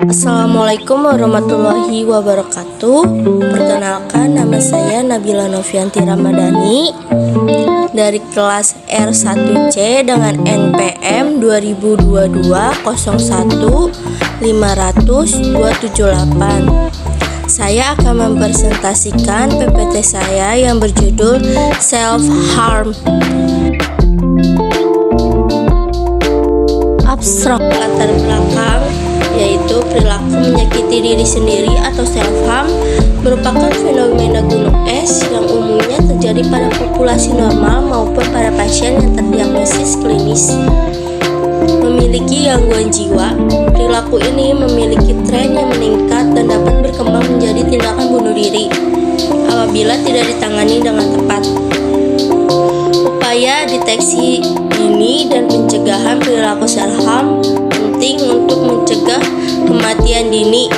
Assalamualaikum warahmatullahi wabarakatuh. Perkenalkan, nama saya Nabila Novianti Ramadhani dari kelas R1C dengan NPM 2022-01-500-278. Saya akan mempresentasikan PPT saya yang berjudul Self-Harm. Abstrak latar belakang yaitu perilaku menyakiti diri sendiri atau self-harm merupakan fenomena gunung es yang umumnya terjadi pada populasi normal maupun pada pasien yang terdiagnosis klinis memiliki gangguan jiwa. Perilaku ini memiliki tren yang meningkat dan dapat berkembang menjadi tindakan bunuh diri apabila tidak ditangani dengan tepat. Upaya deteksi dini dan pencegahan perilaku self-harm penting untuk mencegah kematian dini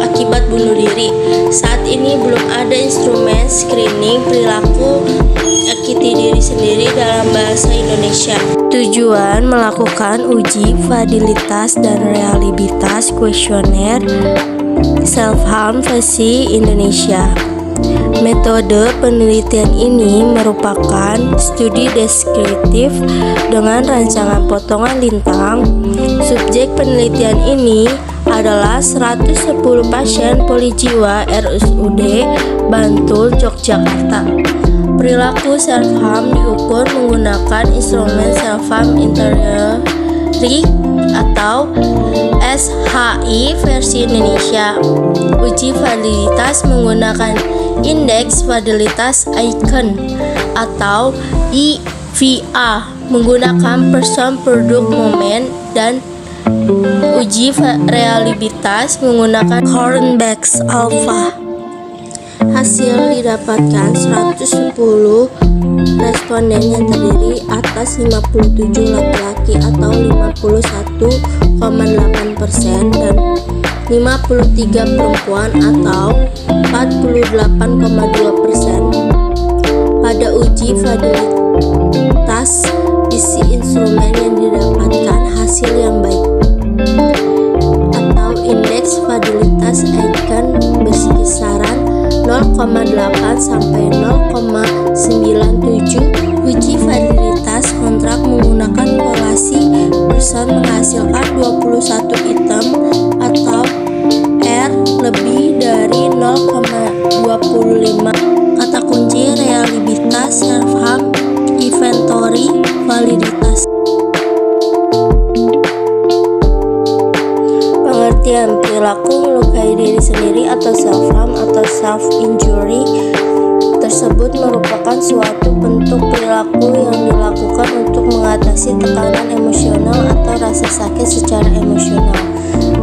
akibat bunuh diri. Saat ini belum ada instrumen screening perilaku menyakiti diri sendiri dalam bahasa Indonesia. Tujuan melakukan uji validitas dan reliabilitas kuesioner self-harm versi Indonesia. Metode penelitian ini merupakan studi deskriptif dengan rancangan potongan lintang. Subjek penelitian ini adalah 110 pasien polijiwa RSUD Bantul, Yogyakarta. Perilaku self-harm diukur menggunakan instrumen self-harm inventory atau SHI versi Indonesia. Uji validitas menggunakan indeks validitas icon atau IVA menggunakan person product moment, dan uji reliabilitas menggunakan Hornbeck's alpha. Hasil didapatkan 110 responden yang terdiri atas 57 laki-laki atau 51,8% dan 53 perempuan atau 48,2%. Pada uji validitas, isi instrumen yang didapatkan hasil yang baik atau indeks validitas icon berkisaran 0,8 sampai 0,97. Uji validitas kontrak menggunakan korelasi person menghasilkan 21 item atau R lebih dari 0,25. Kata kunci reliabilitas self-harm inventory validitas. Pengertian perilaku melukai diri sendiri atau self-harm atau self-injury tersebut merupakan suatu bentuk perilaku yang dilakukan untuk mengatasi tekanan emosional atau rasa sakit secara emosional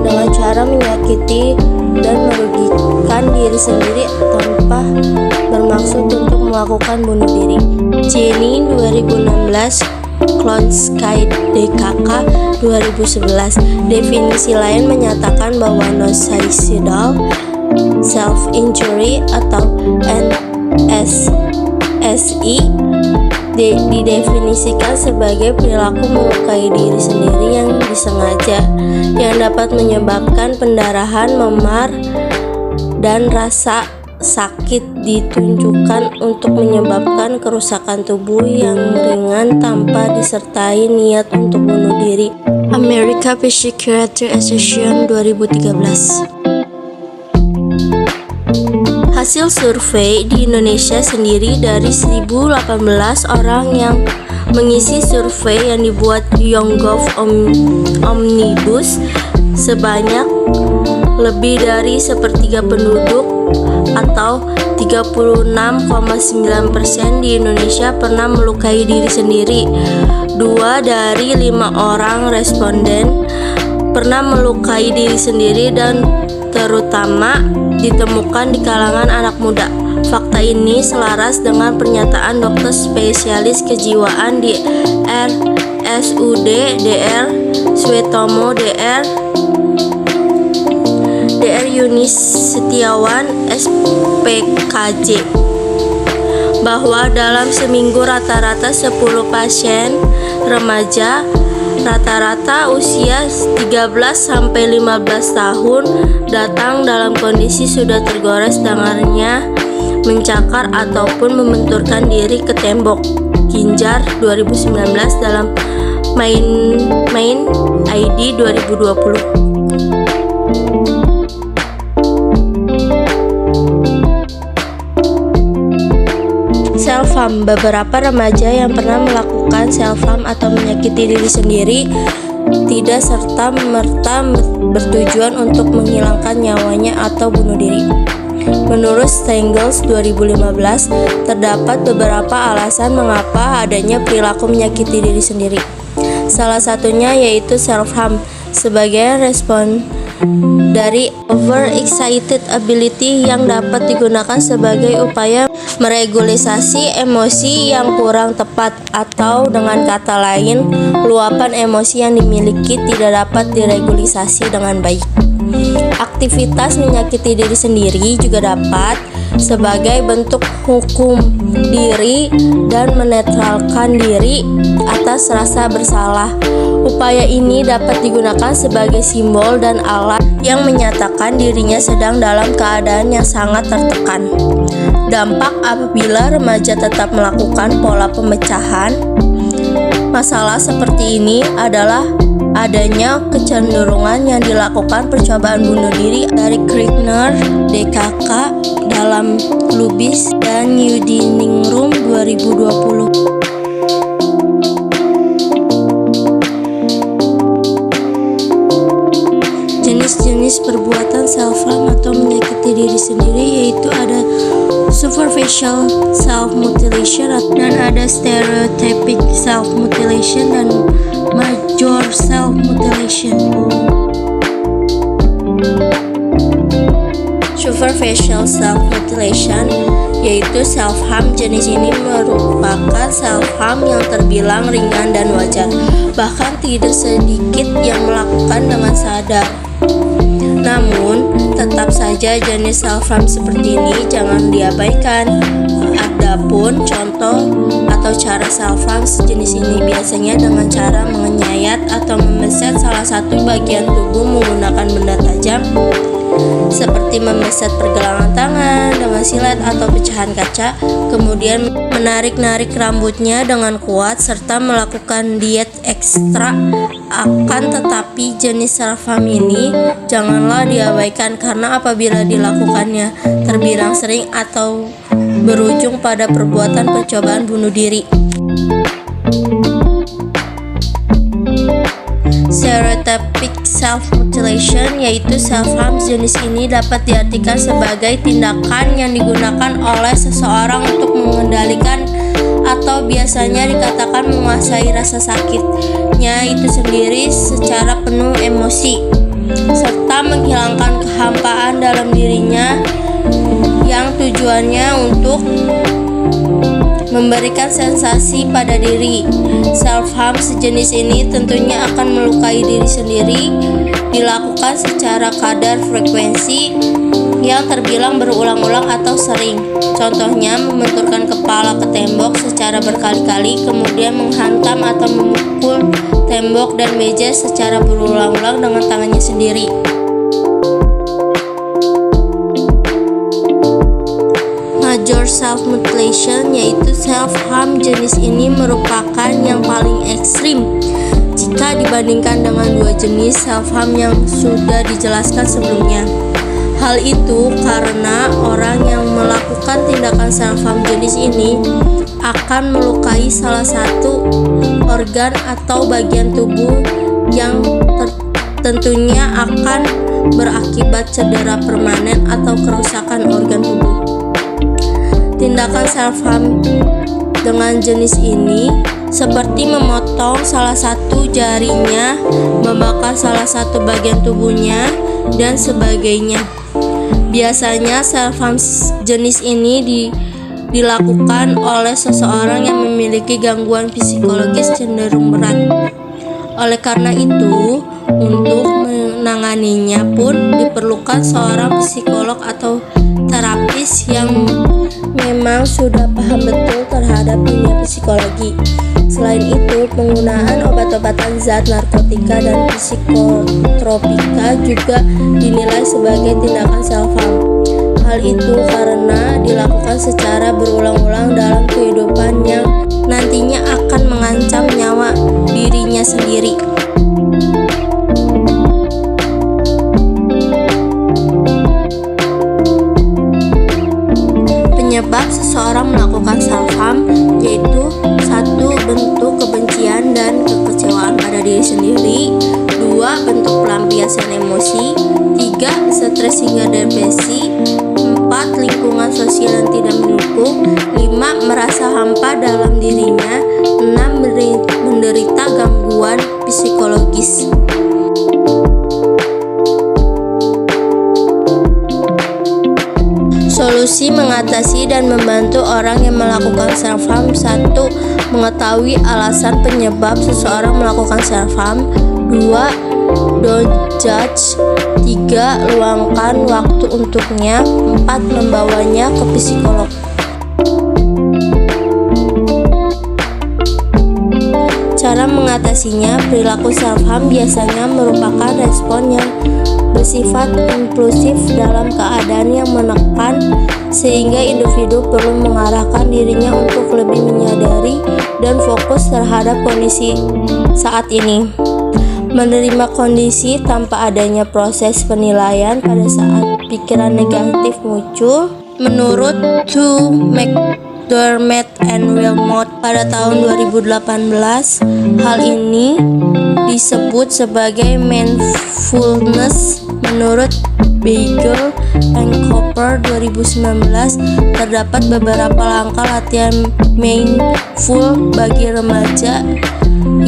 dengan cara menyakiti dan merugikan diri sendiri tanpa bermaksud untuk melakukan bunuh diri. Jenny 2016, Klonsky DKK 2011. Definisi lain menyatakan bahwa non-suicidal self-injury atau NSSI didefinisikan sebagai perilaku melukai diri sendiri yang disengaja, yang dapat menyebabkan pendarahan, memar, dan rasa sakit ditunjukkan untuk menyebabkan kerusakan tubuh yang ringan tanpa disertai niat untuk bunuh diri. American Psychiatric Association 2013. Hasil survei di Indonesia sendiri dari 1018 orang yang mengisi survei yang dibuat YouGov Omnibus, sebanyak lebih dari sepertiga penduduk atau 36,9% di Indonesia pernah melukai diri sendiri. 2 dari 5 orang responden pernah melukai diri sendiri dan terutama ditemukan di kalangan anak muda. Fakta ini selaras dengan pernyataan dokter spesialis kejiwaan di RSUD Dr. Suetomo Dr. Yunis Setiawan SPKJ bahwa dalam seminggu rata-rata 10 pasien remaja Rata-rata usia 13-15 tahun datang dalam kondisi sudah tergores dengarnya, mencakar ataupun membenturkan diri ke tembok. Ginjar 2019 dalam Main ID 2020. Self-harm. Beberapa remaja yang pernah melakukan self-harm atau menyakiti diri sendiri tidak serta-merta bertujuan untuk menghilangkan nyawanya atau bunuh diri. Menurut Stengels 2015, terdapat beberapa alasan mengapa adanya perilaku menyakiti diri sendiri. Salah satunya yaitu self-harm sebagai respon dari overexcited ability yang dapat digunakan sebagai upaya meregulasi emosi yang kurang tepat, atau dengan kata lain, luapan emosi yang dimiliki tidak dapat diregulasi dengan baik. Aktivitas menyakiti diri sendiri juga dapat sebagai bentuk hukum diri dan menetralkan diri atas rasa bersalah. Upaya ini dapat digunakan sebagai simbol dan alat yang menyatakan dirinya sedang dalam keadaan yang sangat tertekan. Dampak apabila remaja tetap melakukan pola pemecahan masalah seperti ini adalah adanya kecenderungan yang dilakukan percobaan bunuh diri dari Kriegner, DKK dalam Lubis dan Yudiningrum 2020. Jenis-jenis perbuatan self-harm atau menyakiti diri sendiri yaitu ada superficial self-mutilation dan ada stereotypic self-mutilation dan major self-mutilation. Superficial self-mutilation yaitu self-harm. Jenis ini merupakan self-harm yang terbilang ringan dan wajar, bahkan tidak sedikit yang melakukan dengan sadar. Namun, tetap saja jenis self-harm seperti ini jangan diabaikan. Adapun contoh atau cara self-harm jenis ini biasanya dengan cara menyayat atau memeset salah satu bagian tubuh menggunakan benda tajam, seperti memeset pergelangan tangan dengan silet atau pecahan kaca, kemudian menarik-narik rambutnya dengan kuat, serta melakukan diet ekstra. Akan tetapi jenis self-harm ini janganlah diabaikan, karena apabila dilakukannya terbilang sering atau berujung pada perbuatan percobaan bunuh diri. Stereotypic self-mutilation yaitu self-harm. Jenis ini dapat diartikan sebagai tindakan yang digunakan oleh seseorang untuk mengendalikan atau biasanya dikatakan menguasai rasa sakitnya itu sendiri secara penuh emosi, serta menghilangkan kehampaan dalam dirinya yang tujuannya untuk memberikan sensasi pada diri. Self-harm sejenis ini tentunya akan melukai diri sendiri, dilakukan secara kadar frekuensi yang terbilang berulang-ulang atau sering. Contohnya membenturkan kepala ke tembok secara berkali-kali, kemudian menghantam atau memukul tembok dan meja secara berulang-ulang dengan tangannya sendiri. Major self-mutilation yaitu self-harm. Jenis ini merupakan yang paling ekstrim jika dibandingkan dengan dua jenis self-harm yang sudah dijelaskan sebelumnya. Hal itu karena orang yang melakukan tindakan self-harm jenis ini akan melukai salah satu organ atau bagian tubuh yang tentunya akan berakibat cedera permanen atau kerusakan organ tubuh. Tindakan self-harm dengan jenis ini seperti memotong salah satu jarinya, membakar salah satu bagian tubuhnya, dan sebagainya. Biasanya self-harm jenis ini dilakukan oleh seseorang yang memiliki gangguan psikologis cenderung berat. Oleh karena itu, untuk menanganinya pun diperlukan seorang psikolog atau terapis yang memang sudah paham paham betul terhadap dunia psikologi. Selain itu, penggunaan obat-obatan zat narkotika dan psikotropika juga dinilai sebagai tindakan self-harm. Hal itu karena dilakukan secara berulang-ulang dalam kehidupan yang nantinya akan mengancam nyawa dirinya sendiri. Penyebab seseorang melakukan self-harm yaitu 1. Bentuk kebencian dan kekecewaan pada diri sendiri, 2. Bentuk pelampiasan emosi, 3. Stres hingga depresi, 4. Lingkungan sosial yang tidak mendukung, 5. Merasa hampa dalam dirinya, 6. Menderita gangguan psikologis. Solusi mengatasi dan membantu orang yang melakukan self-harm: 1. Mengetahui alasan penyebab seseorang melakukan self-harm, 2. Don't judge, 3. Luangkan waktu untuknya, 4. Membawanya ke psikolog. Cara mengatasinya: perilaku self-harm biasanya merupakan respon yang bersifat impulsif dalam keadaan yang menekan, sehingga individu perlu mengarahkan dirinya untuk lebih menyadari dan fokus terhadap kondisi saat ini. Menerima kondisi tanpa adanya proses penilaian pada saat pikiran negatif muncul. Menurut Hugh McDermott and Wilmot pada tahun 2018, hal ini disebut sebagai mindfulness. Menurut Beigel and Cooper 2019, terdapat beberapa langkah latihan mindful bagi remaja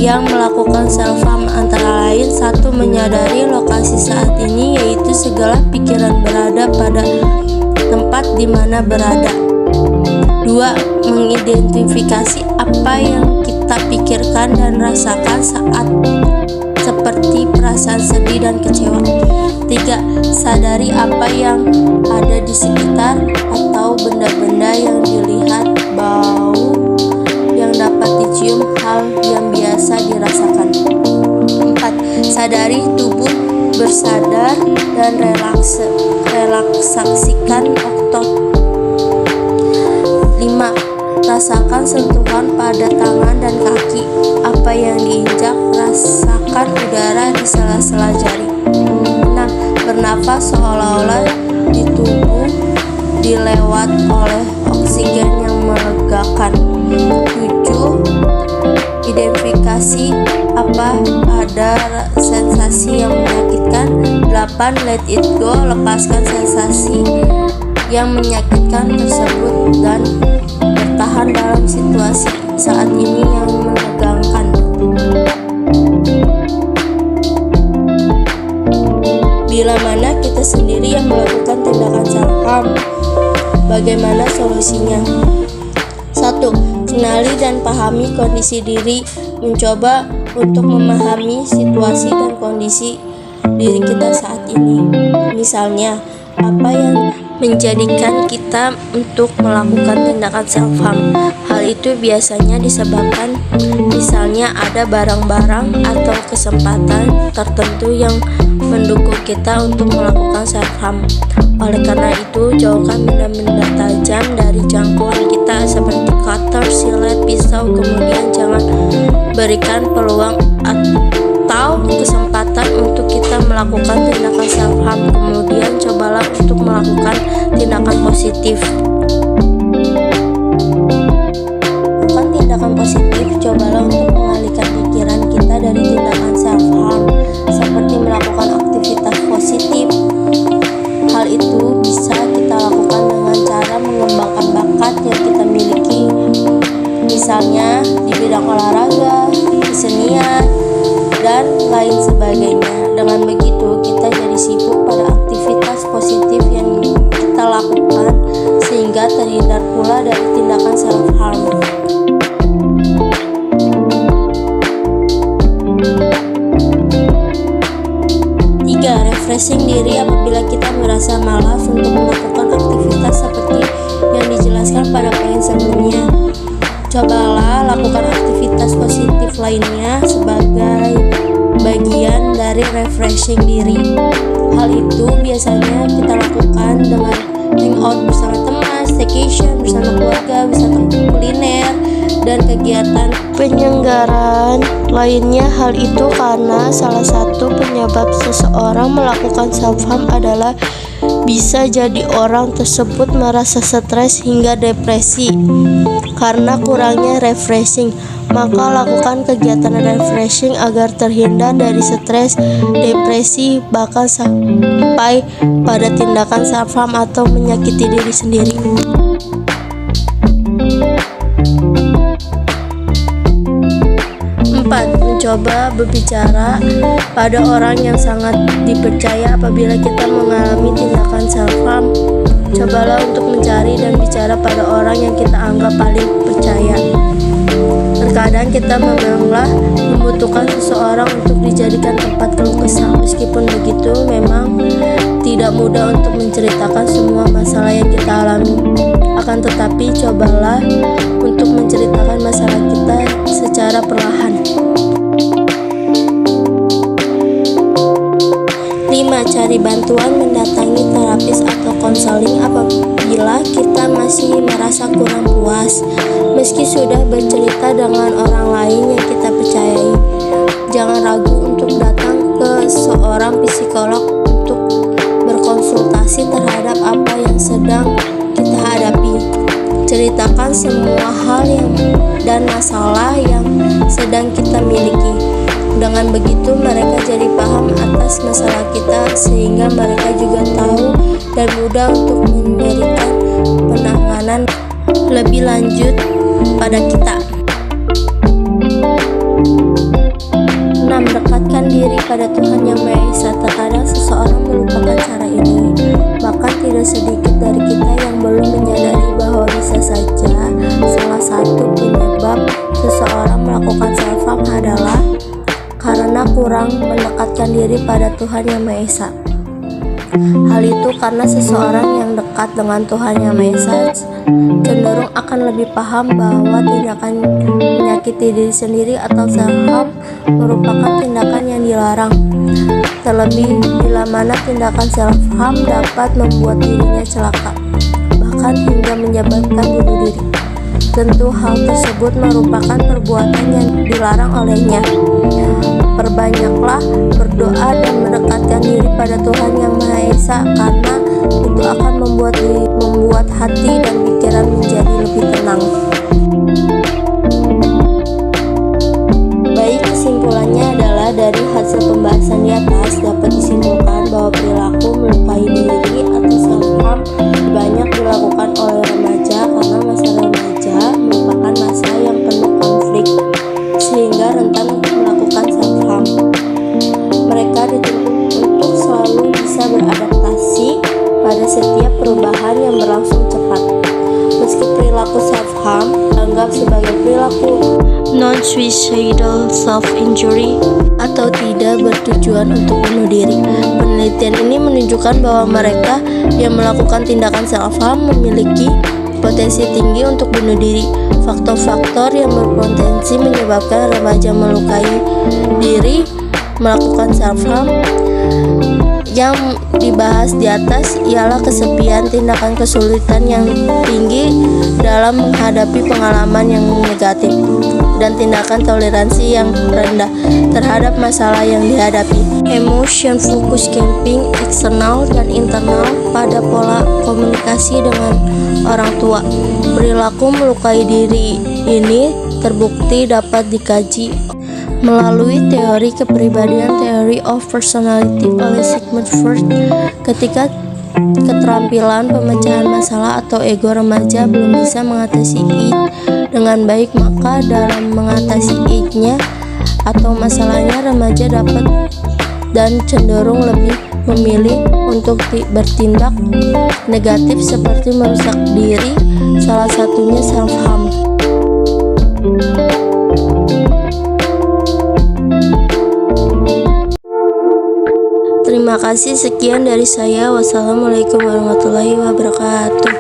yang melakukan self-harm, antara lain: 1. Menyadari lokasi saat ini, yaitu segala pikiran berada pada tempat di mana berada. 2. Mengidentifikasi apa yang kita pikirkan dan rasakan saat seperti perasaan sedih dan kecewa. 3. Sadari apa yang ada di sekitar atau benda-benda yang dilihat, bau yang dapat dicium, hal yang biasa dirasakan. 4. Sadari tubuh bersadar dan relaksasikan otot. 5. Rasakan sentuhan pada tangan dan kaki, apa yang diinjak, rasakan udara di sela-sela jari. 6. Bernafas seolah-olah di tubuh dilewat oleh oksigen yang melegakan. 7. Identifikasi apa ada sensasi yang menyakitkan. 8. Let it go, lepaskan sensasi yang menyakitkan tersebut dan bertahan dalam situasi saat ini yang menegangkan. Bila mana kita sendiri yang melakukan tindakan self-harm, bagaimana solusinya? 1. Kenali dan pahami kondisi diri. Mencoba untuk memahami situasi dan kondisi diri kita saat ini. Misalnya, apa yang menjadikan kita untuk melakukan tindakan self-harm. Hal itu biasanya disebabkan misalnya ada barang-barang atau kesempatan tertentu yang mendukung kita untuk melakukan self-harm. Oleh karena itu, jauhkan benda-benda tajam dari jangkauan kita seperti cutter, silet, pisau. Kemudian jangan berikan peluang atau kesempatan untuk kita melakukan tindakan self-harm. Kemudian cobalah untuk melakukan tindakan positif. Lakukan tindakan positif, cobalah untuk mengalihkan pikiran kita dari tindakan self-harm, seperti melakukan aktivitas positif. Hal itu bisa kita lakukan dengan cara mengembangkan bakat yang kita miliki, misalnya di bidang olahraga, kesenian, dan lain sebagainya. Dengan begitu, kita jadi sibuk pada aktivitas positif yang kita lakukan, sehingga terhindar pula dari tindakan self-harm. 3. Refreshing diri apabila kita merasa malas untuk melakukan aktivitas seperti yang dijelaskan jelaskan pada poin sebelumnya. Cobalah lakukan aktivitas positif lainnya sebagai bagian dari refreshing diri. Hal itu biasanya kita lakukan dengan hangout bersama teman, staycation bersama keluarga, wisata kuliner, dan kegiatan penyelenggaraan lainnya. Hal itu karena salah satu penyebab seseorang melakukan self-harm adalah bisa jadi orang tersebut merasa stres hingga depresi karena kurangnya refreshing. Maka lakukan kegiatan refreshing agar terhindar dari stres, depresi, bahkan sampai pada tindakan self-harm atau menyakiti diri sendiri. 4. Mencoba berbicara pada orang yang sangat dipercaya apabila kita mengalami tindakan self-harm. Cobalah untuk mencari dan bicara pada orang yang kita anggap paling percaya. Terkadang kita memanglah membutuhkan seseorang untuk dijadikan tempat keluh kesah. Meskipun begitu, memang tidak mudah untuk menceritakan semua masalah yang kita alami. Akan tetapi, cobalah untuk menceritakan masalah kita secara perlahan. 5. Cari bantuan mendatangi terapis atau konseling apabila kita masih merasa kurang puas. Meski sudah bercerita dengan orang lain yang kita percayai, jangan ragu untuk datang ke seorang psikolog untuk berkonsultasi terhadap apa yang sedang kita hadapi. Ceritakan semua hal dan masalah yang sedang kita miliki. Dengan begitu mereka jadi paham atas masalah kita, sehingga mereka juga tahu dan mudah untuk memberikan penanganan lebih lanjut pada kita. 6. Dekatkan diri pada Tuhan Yang Maha Esa. Terkadang seseorang melupakan cara ini, bahkan tidak sedikit dari kita yang belum menyadari bahwa bisa saja salah satu penyebab seseorang melakukan self-harm adalah karena kurang mendekatkan diri pada Tuhan Yang Maha Esa. Hal itu karena seseorang yang dekat dengan Tuhan Yang Maha Esa cenderung akan lebih paham bahwa tindakan menyakiti diri sendiri atau self-harm merupakan tindakan yang dilarang. Terlebih bila mana tindakan self-harm dapat membuat dirinya celaka, bahkan hingga menyebabkan bunuh diri. Tentu hal tersebut merupakan perbuatan yang dilarang olehnya. Perbanyaklah berdoa dan mendekatkan diri pada Tuhan Yang Maha Esa, karena itu akan membuat hati dan pikiran menjadi lebih tenang. Baik, kesimpulannya adalah dari hasil pembahasan di atas dapat disimpulkan bahwa perilaku melukai diri atau self-harm banyak dilakukan oleh remaja karena masa remaja merupakan masa yang penuh konflik sehingga rentan untuk melakukan self-harm. Mereka dituntut untuk selalu bisa beradaptasi pada setiap perubahan yang berlangsung cepat. Meski perilaku self-harm dianggap sebagai perilaku non-suicidal self-injury atau tidak bertujuan untuk bunuh diri, penelitian ini menunjukkan bahwa mereka yang melakukan tindakan self-harm memiliki potensi tinggi untuk bunuh diri. Faktor-faktor yang berpotensi menyebabkan remaja melukai diri melakukan self-harm yang dibahas di atas ialah kesepian, tindakan kesulitan yang tinggi dalam menghadapi pengalaman yang negatif, dan tindakan toleransi yang rendah terhadap masalah yang dihadapi. Emotion focus camping eksternal dan internal pada pola komunikasi dengan orang tua. Perilaku melukai diri ini terbukti dapat dikaji melalui teori kepribadian (Theory of Personality) oleh Sigmund Freud. Ketika keterampilan pemecahan masalah atau ego remaja belum bisa mengatasi id dengan baik, maka dalam mengatasi id-nya atau masalahnya, remaja dapat dan cenderung lebih memilih untuk bertindak negatif seperti merusak diri, salah satunya self-harm. Terima kasih, sekian dari saya. Wassalamualaikum warahmatullahi wabarakatuh.